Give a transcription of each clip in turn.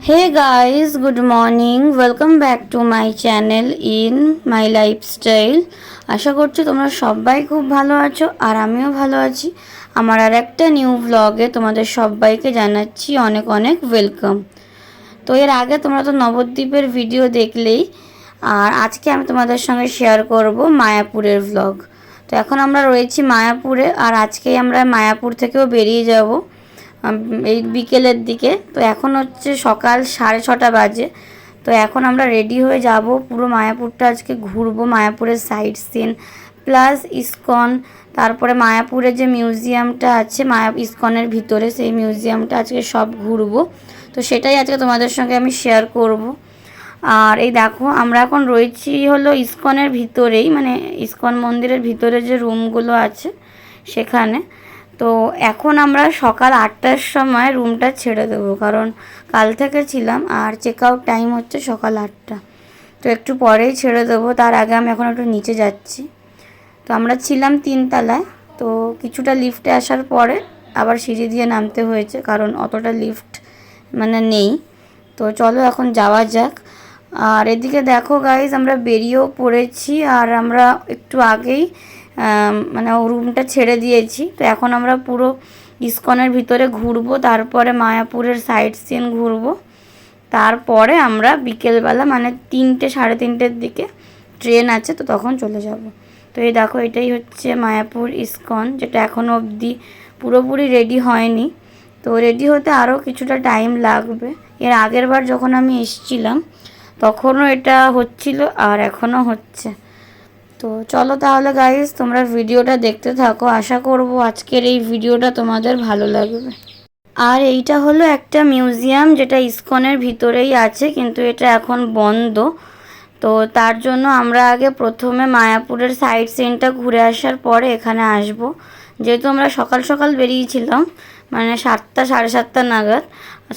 Hey guys, good morning. Welcome back to my channel in my lifestyle. আশা করছি তোমরা সবাই খুব ভালো আছো আর আমিও ভালো আছি। আমার আর একটা নিউ ব্লগে তোমাদের সবাইকে জানাচ্ছি অনেক অনেক ওয়েলকাম। তো এর আগে তোমরা তো নবদ্বীপের ভিডিও দেখলেই, আর আজকে আমি তোমাদের সঙ্গে শেয়ার করব মায়াপুরের ব্লগ। তো এখন আমরা রয়েছি মায়াপুরে, আর আজকেই আমরা মায়াপুর থেকেও বেরিয়ে যাব এই বিকেলের দিকে। তো এখন হচ্ছে সকাল 6:30 বাজে। তো এখন আমরা রেডি হয়ে যাব, পুরো মায়াপুরটা আজকে ঘুরবো, মায়াপুরের সাইট সিন প্লাস ইসকন, তারপরে মায়াপুরে যে মিউজিয়ামটা আছে ইসকনের ভিতরে, সেই মিউজিয়ামটা আজকে সব ঘুরবো। তো সেটাই আজকে তোমাদের সঙ্গে আমি শেয়ার করব। আর এই দেখো আমরা এখন রয়েছি হলো ইসকনের ভিতরেই, মানে ইসকন মন্দিরের ভিতরে যে রুমগুলো আছে সেখানে। তো এখন আমরা সকাল 8টার সময় রুমটা ছেড়ে দেবো, কারণ কাল থেকে ছিলাম আর চেক আউট টাইম হচ্ছে সকাল 8টা। তো একটু পরেই ছেড়ে দেবো, তার আগে আমি এখন একটু নিচে যাচ্ছি। তো আমরা ছিলাম 3তলায়, তো কিছুটা লিফটে আসার পরে আবার সিঁড়ি দিয়ে নামতে হয়েছে, কারণ অতটা লিফট মানে নেই। তো চলো এখন যাওয়া যাক। আর এদিকে দেখো গাইজ, আমরা বেরিয়েও পড়েছি, আর আমরা একটু আগেই মানে রুমটা ছেড়ে দিয়েছি। তো এখন আমরা পুরো ইসকনের ভিতরে ঘুরবো, তারপরে মায়াপুরের সাইট সিন ঘুরবো, তারপরে আমরা বিকেলবেলা মানে 3টে 3:30-এর দিকে ট্রেন আছে, তো তখন চলে যাব। তো এই দেখো এটাই হচ্ছে মায়াপুর ইসকন, যেটা এখনও অবধি পুরোপুরি রেডি হয়নি। তো রেডি হতে আরও কিছুটা টাইম লাগবে। এর আগের বার যখন আমি এসেছিলাম তখনও এটা হচ্ছিল আর এখনও হচ্ছে। তো চলো তাহলে গাইজ, তোমরা ভিডিওটা দেখতে থাকো। আশা করব আজকের এই ভিডিওটা তোমাদের ভালো লাগবে। আর এইটা হলো একটা মিউজিয়াম, যেটা ইসকনের ভিতরেই আছে, কিন্তু এটা এখন বন্ধ। তো তার জন্য আমরা আগে প্রথমে মায়াপুরের সাইট সিনটা ঘুরে আসার পরে এখানে আসব। যেহেতু আমরা সকাল সকাল বেরিয়েছিলাম, মানে 7টা 7:30 নাগাদ,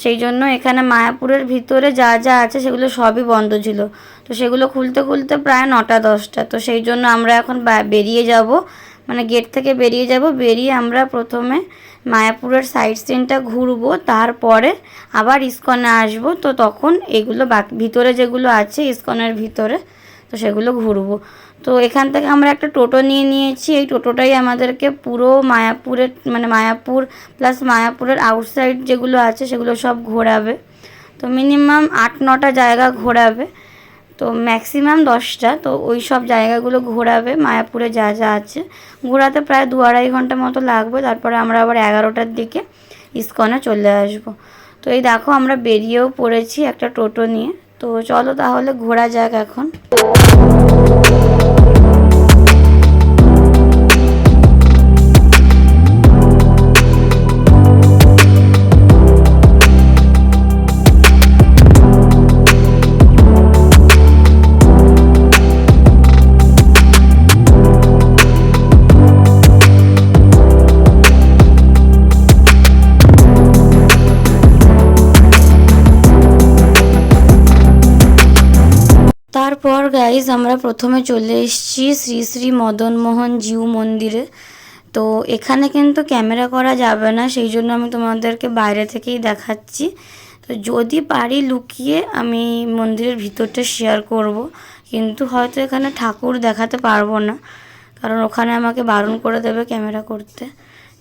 সেই জন্য এখানে মায়াপুরের ভিতরে যা যা আছে সেগুলো সবই বন্ধ ছিল। তো সেগুলো খুলতে খুলতে প্রায় 9টা 10টা। তো সেই জন্য আমরা এখন বেরিয়ে যাব, মানে গেট থেকে বেরিয়ে যাব। বেরিয়ে আমরা প্রথমে মায়াপুরের সাইট সিনটা ঘুরবো, তারপরে আবার ইসকনে আসবো। তো তখন এগুলো ভিতরে যেগুলো আছে ইসকনের ভিতরে, তো সেগুলো ঘুরবো। তো এখান থেকে আমরা একটা টোটো নিয়ে নিয়েছি। এই টোটোটাই আমাদেরকে পুরো মায়াপুরের, মানে মায়াপুর প্লাস মায়াপুরের আউটসাইড যেগুলো আছে সেগুলো সব ঘোরাবে। তো মিনিমাম 8-9টা জায়গা ঘোরাবে, তো ম্যাক্সিমাম 10টা। তো ওই সব জায়গাগুলো ঘোরাবে, মায়াপুরে যা যা আছে ঘোরাতে প্রায় 2-2.5 ঘন্টা মতো লাগবে। তারপরে আমরা আবার 11টার দিকে ইসকনে চলে আসব। তো এই দেখো আমরা বেরিয়েও পড়েছি একটা টোটো নিয়ে। তো চলো তাহলে ঘোরা যাক এখন। তারপর গাইজ আমরা প্রথমে চলে এসেছি শ্রী শ্রী মদনমোহন জিউ মন্দিরে। তো এখানে কিন্তু ক্যামেরা করা যাবে না, সেই জন্য আমি তোমাদেরকে বাইরে থেকেই দেখাচ্ছি। তো যদি পারি লুকিয়ে আমি মন্দিরের ভিতরটা শেয়ার করব, কিন্তু হয়তো এখানে ঠাকুর দেখাতে পারবো না, কারণ ওখানে আমাকে বারণ করে দেবে ক্যামেরা করতে।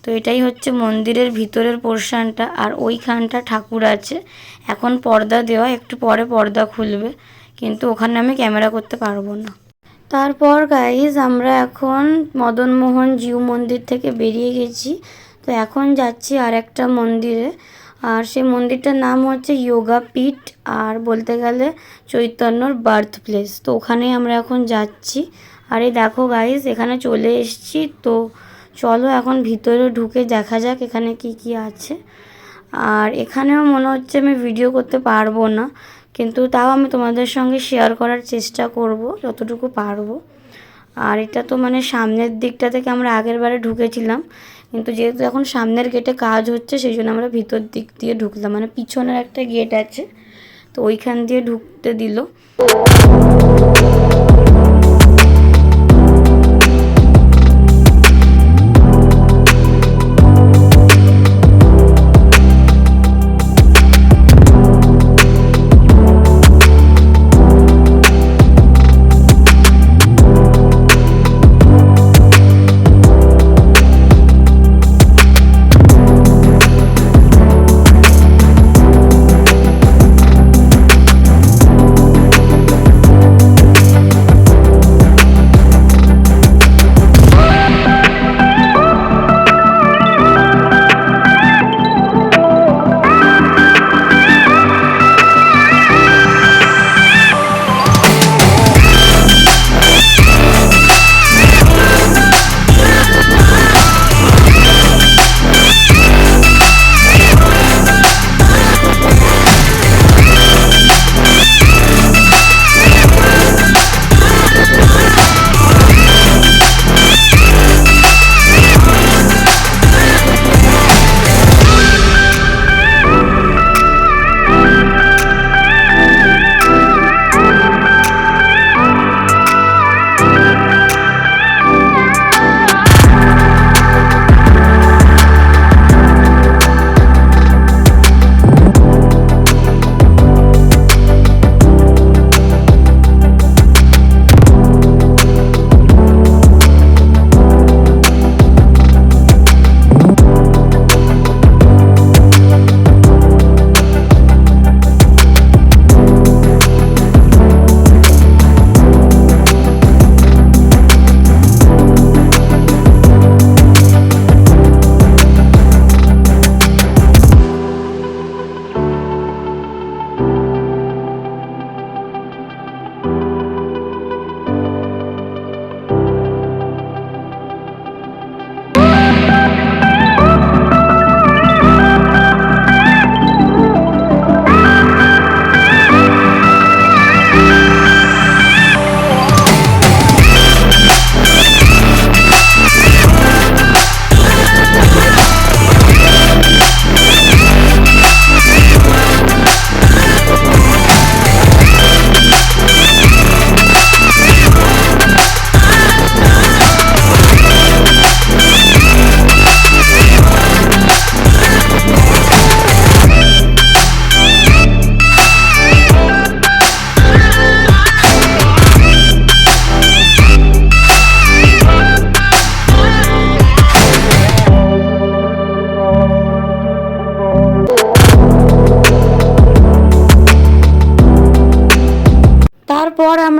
তো এটাই হচ্ছে মন্দিরের ভিতরের পোর্শনটা, আর ওইখানটা ঠাকুর আছে। এখন পর্দা দেওয়া, একটু পরে পর্দা খুলবে, কিন্তু ওখানে আমি ক্যামেরা করতে পারবো না। তারপর গাইজ আমরা এখন মদনমোহন জিউ মন্দির থেকে বেরিয়ে গেছি। তো এখন যাচ্ছি আর একটা মন্দিরে, আর সেই মন্দিরটার নাম হচ্ছে যোগাপীঠ, আর বলতে গেলে চৈতন্যর বার্থ প্লেস। তো ওখানেই আমরা এখন যাচ্ছি। আর এই দেখো গাইজ এখানে চলে এসেছি। তো চলো এখন ভিতরে ঢুকে দেখা যাক এখানে কি কি আছে। আর এখানেও মনে হচ্ছে আমি ভিডিও করতে পারবো না, কিন্তু তাও আমি তোমাদের সঙ্গে শেয়ার করার চেষ্টা করব যতটুকু পারবো। আর এটা তো মানে সামনের দিকটা থেকে আমরা আগের বারে ঢুকেছিলাম, কিন্তু যেহেতু এখন সামনের গেটে কাজ হচ্ছে সেই জন্য আমরা ভিতর দিক দিয়ে ঢুকলাম, মানে পিছনের একটা গেট আছে, তো ওইখান দিয়ে ঢুকতে দিল।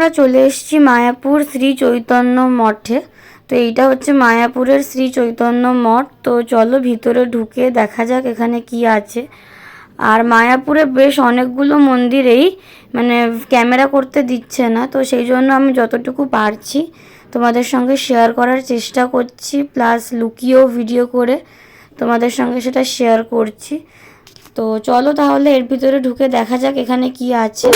আমরা চলে এসেছি মায়াপুর শ্রী চৈতন্য মঠে। তো এইটা হচ্ছে মায়াপুরের শ্রী চৈতন্য মঠ। তো চলো ভিতরে ঢুকে দেখা যাক এখানে কি আছে। আর মায়াপুরে বেশ অনেকগুলো মন্দিরেই মানে ক্যামেরা করতে দিচ্ছে না, তো সেই জন্য আমি যতটুকু পারছি তোমাদের সঙ্গে শেয়ার করার চেষ্টা করছি, প্লাস লুকিয়েও ভিডিও করে তোমাদের সঙ্গে সেটা শেয়ার করছি। তো চলো তাহলে এর ভিতরে ঢুকে দেখা যাক এখানে কি আছে।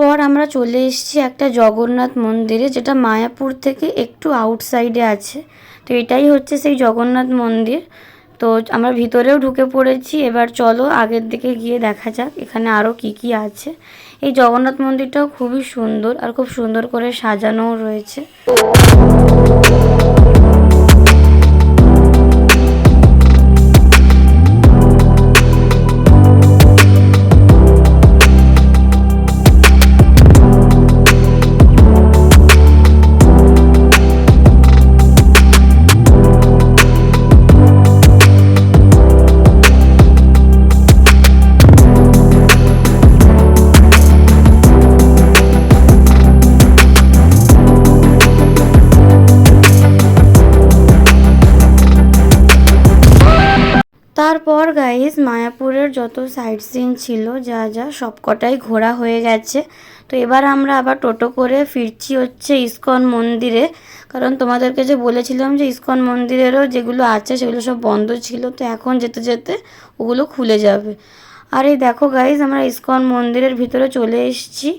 তারপর আমরা চলে এসেছি একটা জগন্নাথ মন্দিরে, যেটা মায়াপুর থেকে একটু আউটসাইডে আছে। তো এটাই হচ্ছে সেই জগন্নাথ মন্দির। তো আমরা ভিতরেও ঢুকে পড়েছি। এবার চলো আগের দিকে গিয়ে দেখা যাক এখানে আরও কি কি আছে। এই জগন্নাথ মন্দিরটাও খুবই সুন্দর আর খুব সুন্দর করে সাজানোও রয়েছে। তারপর গাইস মায়াপুরের যত সাইট সিন ছিল যা যা সবকটাই ঘোরা হয়ে গেছে। তো এবার আমরা আবার টোটো করে ফিরছি হচ্ছে ইসকন মন্দিরে, কারণ তোমাদেরকে যে বলেছিলাম যে ইসকন মন্দিরেরও যেগুলো আছে সেগুলো সব বন্ধ ছিল, তো এখন যেতে যেতে ওগুলো খুলে যাবে। আর এই দেখো গাইস আমরা ইসকন মন্দিরের ভিতরে চলে এসেছি,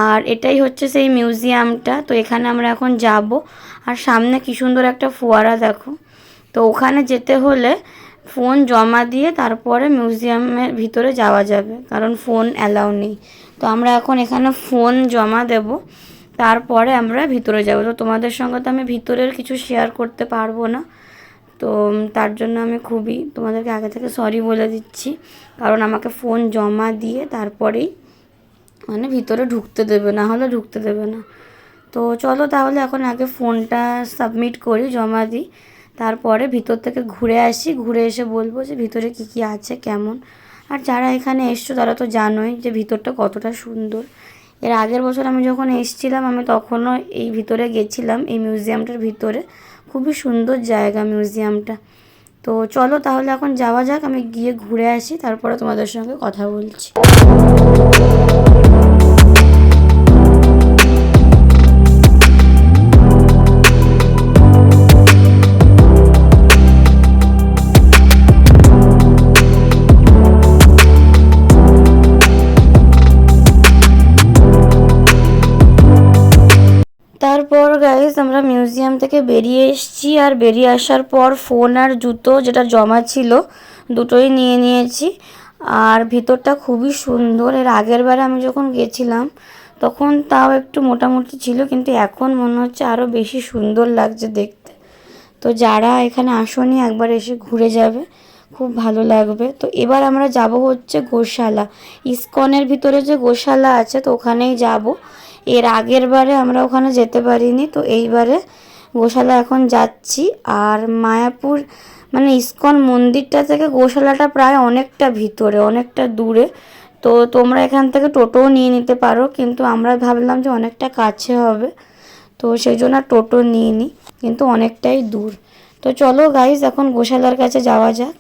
আর এটাই হচ্ছে সেই মিউজিয়ামটা। তো এখানে আমরা এখন যাব, আর সামনে কি সুন্দর একটা ফোয়ারা দেখো। তো ওখানে যেতে হলে ফোন জমা দিয়ে তারপরে মিউজিয়ামের ভিতরে যাওয়া যাবে, কারণ ফোন অ্যালাউ নেই। তো আমরা এখন এখানে ফোন জমা দেব, তারপরে আমরা ভিতরে যাব। তো তোমাদের সঙ্গে তো আমি ভিতরের কিছু শেয়ার করতে পারবো না, তো তার জন্য আমি খুবই তোমাদেরকে আগে থেকে সরি বলে দিচ্ছি, কারণ আমাকে ফোন জমা দিয়ে তারপরেই মানে ভিতরে ঢুকতে দেবে, না হলে ঢুকতে দেবে না। তো চলো তাহলে এখন আগে ফোনটা সাবমিট করি, জমা দিই, তারপরে ভিতর থেকে ঘুরে আসি, ঘুরে এসে বলবো যে ভিতরে কি কি আছে কেমন। আর যারা এখানে এসছো তারা তো জানোই যে ভিতরটা কতটা সুন্দর। এর আগের বছর আমি যখন এসেছিলাম আমি তখনও এই ভিতরে গেছিলাম, এই মিউজিয়ামটার ভিতরে। খুবই সুন্দর জায়গা মিউজিয়ামটা। তো চলো তাহলে এখন যাওয়া যাক, আমি গিয়ে ঘুরে আসি, তারপরে তোমাদের সঙ্গে কথা বলছি। তারপর গাইস আমরা মিউজিয়াম থেকে বেরিয়ে এসেছি, আর বেরিয়ে আসার পর ফোন আর জুতো যেটা জমা ছিল দুটোই নিয়ে নিয়েছি। আর ভিতরটা খুবই সুন্দর। এর আগের বারে আমি যখন গেছিলাম তখন তাও একটু মোটামুটি ছিল, কিন্তু এখন মনে হচ্ছে আরও বেশি সুন্দর লাগছে দেখতে। তো যারা এখানে আসোনি একবার এসে ঘুরে যাবে, খুব ভালো লাগবে। তো এবার আমরা যাব হচ্ছে গোশালা, ইসকনের ভিতরে যে গোশালা আছে তো ওখানেই যাব। এর আগের বারে আমরা ওখানে যেতে পারিনি, তো এইবারে গোশালা এখন যাচ্ছি। আর মায়াপুর মানে ইসকন মন্দিরটা থেকে গোশালাটা প্রায় অনেকটা ভিতরে, অনেকটা দূরে। তো তোমরা এখান থেকে টোটোও নিয়ে নিতে পারো, কিন্তু আমরা ভাবলাম যে অনেকটা কাছে হবে, তো সেই জন্য টোটো নিয়ে নিই, কিন্তু অনেকটাই দূর। তো চলো গাইস এখন গোশালার কাছে যাওয়া যাক।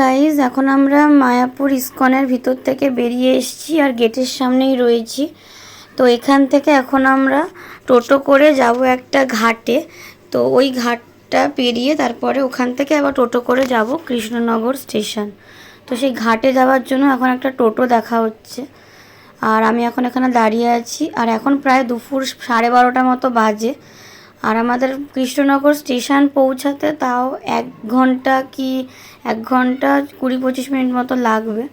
গাইজ এখন আমরা মায়াপুর ইসকনের ভিতর থেকে বেরিয়ে এসেছি আর গেটের সামনেই রয়েছি। তো এখান থেকে এখন আমরা টোটো করে যাব একটা ঘাটে। তো ওই ঘাটটা পেরিয়ে তারপরে ওখান থেকে আবার টোটো করে যাব কৃষ্ণনগর স্টেশন। তো সেই ঘাটে যাওয়ার জন্য এখন একটা টোটো দেখা হচ্ছে, আর আমি এখন এখানে দাঁড়িয়ে আছি। আর এখন প্রায় দুপুর 12:30 মতো বাজে, আর আমাদের কৃষ্ণনগর স্টেশন পৌঁছাতে তাও 1 ঘন্টা কি 1 ঘন্টা 20-25 মিনিট মতো লাগবে।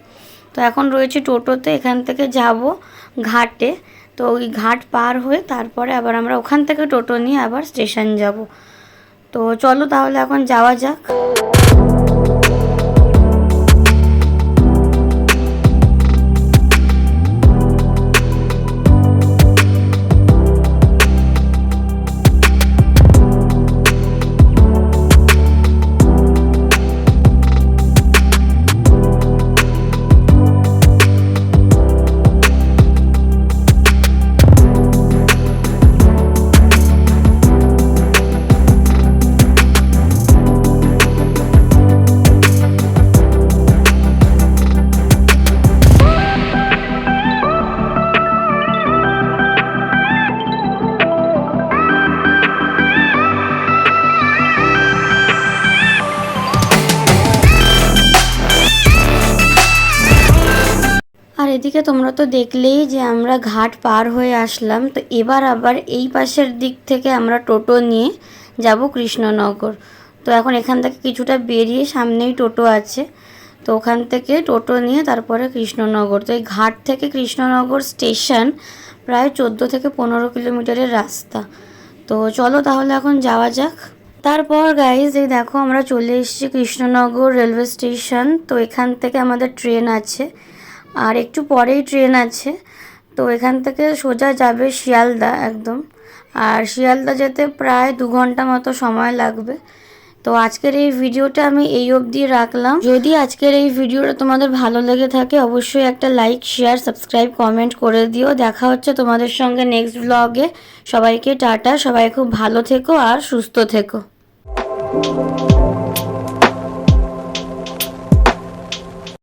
তো এখন রয়েছে টোটোতে, এখান থেকে যাব ঘাটে। তো ওই ঘাট পার হয়ে তারপরে আবার আমরা ওখান থেকে টোটো নিয়ে আবার স্টেশন যাব। তো চলো তাহলে এখন যাওয়া যাক। আর এদিকে তোমরা তো দেখলেই যে আমরা ঘাট পার হয়ে আসলাম। তো এবার আবার এই পাশের দিক থেকে আমরা টোটো নিয়ে যাব কৃষ্ণনগর। তো এখন এখান থেকে কিছুটা বেরিয়ে সামনেই টোটো আছে, তো ওখান থেকে টোটো নিয়ে তারপরে কৃষ্ণনগর। তো এই ঘাট থেকে কৃষ্ণনগর স্টেশন প্রায় 14 থেকে 15 কিলোমিটারের রাস্তা। তো চলো তাহলে এখন যাওয়া যাক। তারপর গাইজ এই দেখো আমরা চলে এসেছি কৃষ্ণনগর রেলওয়ে স্টেশন। তো এখান থেকে আমাদের ট্রেন আছে, আর একটু পরেই ট্রেন আছে। তো এখান থেকে সোজা যাবে শিয়ালদা একদম, আর শিয়ালদা যেতে প্রায় 2 ঘন্টা মতো সময় লাগবে। তো আজকের এই ভিডিওটা আমি এই অবধি রাখলাম। যদি আজকের এই ভিডিওটা তোমাদের ভালো লেগে থাকে অবশ্যই একটা লাইক, শেয়ার, সাবস্ক্রাইব, কমেন্ট করে দিও। দেখা হচ্ছে তোমাদের সঙ্গে নেক্সট ব্লগে। সবাইকে টাটা, সবাই খুব ভালো থেকো আর সুস্থ থেকো।